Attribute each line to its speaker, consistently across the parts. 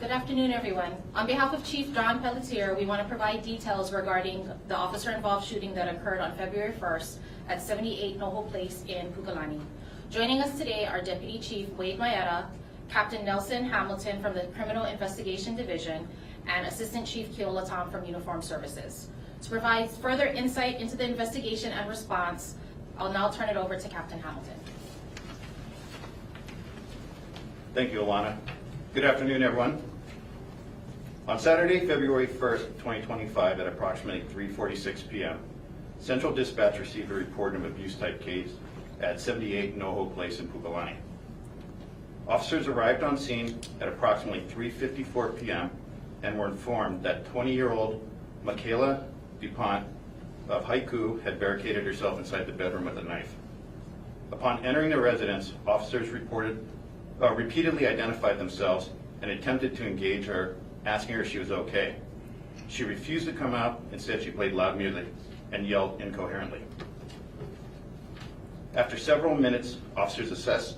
Speaker 1: Good afternoon, everyone. On behalf of Chief John Pelletier, we want to provide details regarding the officer-involved shooting that occurred on February 1st at 78 Noho Place in Pukalani. Joining us today are Deputy Chief Wade Maeda, Captain Nelson Hamilton from the Criminal Investigation Division, and Assistant Chief Keola Tom from Uniformed Services. To provide further insight into the investigation and response, I'll now turn it over to Captain Hamilton.
Speaker 2: Thank you, Alana. Good afternoon, everyone. On Saturday, February 1st, 2025, at approximately 3:46 p.m., Central Dispatch received a report of abuse-type case at 78 Noho Place in Pukalani. Officers arrived on scene at approximately 3:54 p.m. and were informed that 20-year-old Michaela DuPont of Haiku had barricaded herself inside the bedroom with a knife. Upon entering the residence, officers repeatedly identified themselves and attempted to engage her, asking her if she was okay. She refused to come out. Instead, she played loud music and yelled incoherently. After several minutes, officers assessed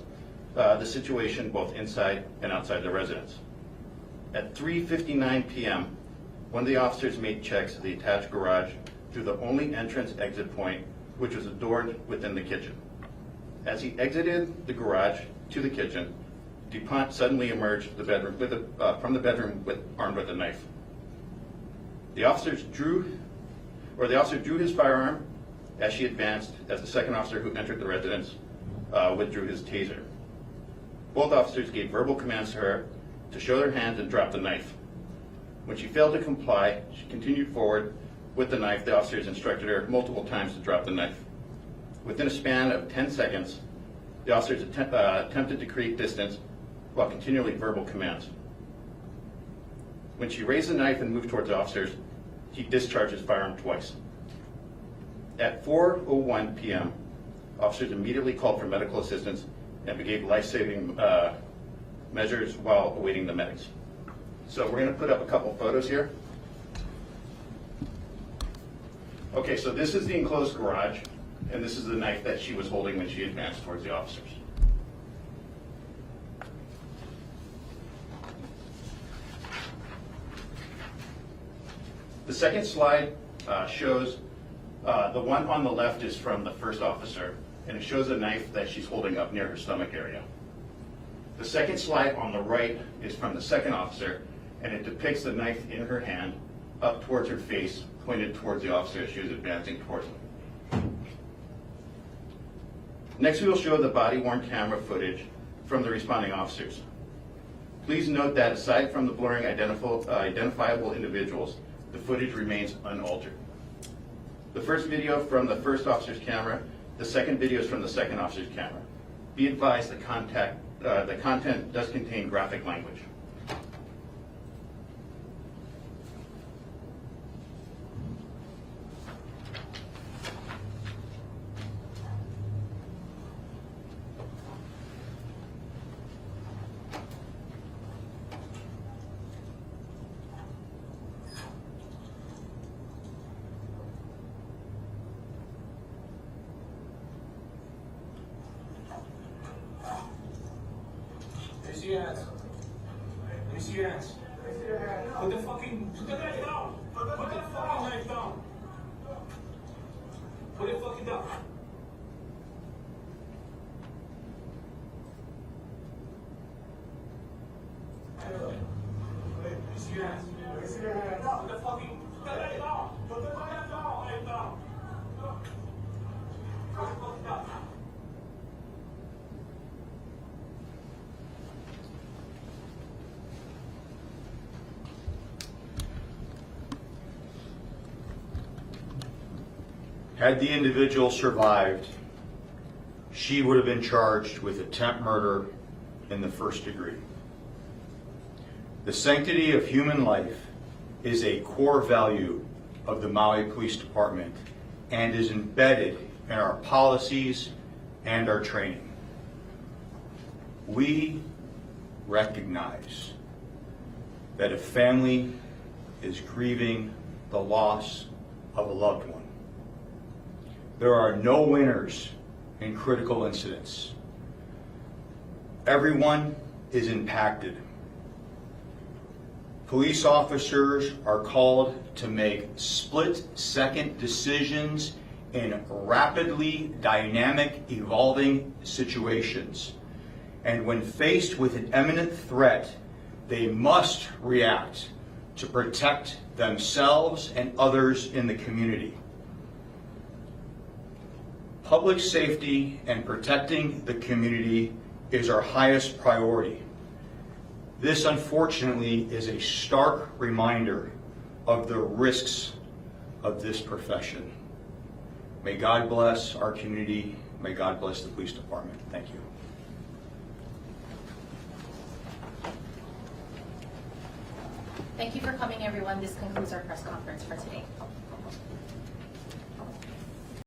Speaker 2: the situation both inside and outside the residence. At 3:59 p.m., one of the officers made checks of the attached garage through the only entrance-exit point, which was a door within the kitchen. As he exited the garage to the kitchen, DuPont suddenly emerged from the bedroom armed with a knife. The officer drew his firearm as she advanced, as the second officer who entered the residence withdrew his taser. Both officers gave verbal commands to her to show their hands and drop the knife. When she failed to comply, she continued forward with the knife. The officers instructed her multiple times to drop the knife. Within a span of 10 seconds, the officers attempted to create distance while continually verbal commands. When she raised the knife and moved towards the officers, he discharged his firearm twice. At 4:01 p.m., officers immediately called for medical assistance and began life-saving measures while awaiting the medics. So we're going to put up a couple photos here. Okay, so this is the enclosed garage, and this is the knife that she was holding when she advanced towards the officers. The second slide shows the one on the left is from the first officer, and it shows a knife that she's holding up near her stomach area. The second slide on the right is from the second officer, and it depicts the knife in her hand up towards her face, pointed towards the officer as she was advancing towards him. Next, we will show the body-worn camera footage from the responding officers. Please note that aside from the blurring identifiable individuals, the footage remains unaltered. The first video from the first officer's camera, the second video is from the second officer's camera. Be advised the content does contain graphic language.
Speaker 3: Let me see your hands. Let me see your hands. Put the knife down. Put the fucking knife down. Put it fucking down. Let me see your hands. Let me see your hands. Put the knife down. Put the knife down. Put it fucking down.
Speaker 4: Had the individual survived, she would have been charged with attempt murder in the first degree. The sanctity of human life is a core value of the Maui Police Department and is embedded in our policies and our training. We recognize that a family is grieving the loss of a loved one. There are no winners in critical incidents. Everyone is impacted. Police officers are called to make split-second decisions in rapidly dynamic, evolving situations. And when faced with an imminent threat, they must react to protect themselves and others in the community. Public safety and protecting the community is our highest priority. This, unfortunately, is a stark reminder of the risks of this profession. May God bless our community. May God bless the police department. Thank you.
Speaker 1: Thank you for coming, everyone. This concludes our press conference for today.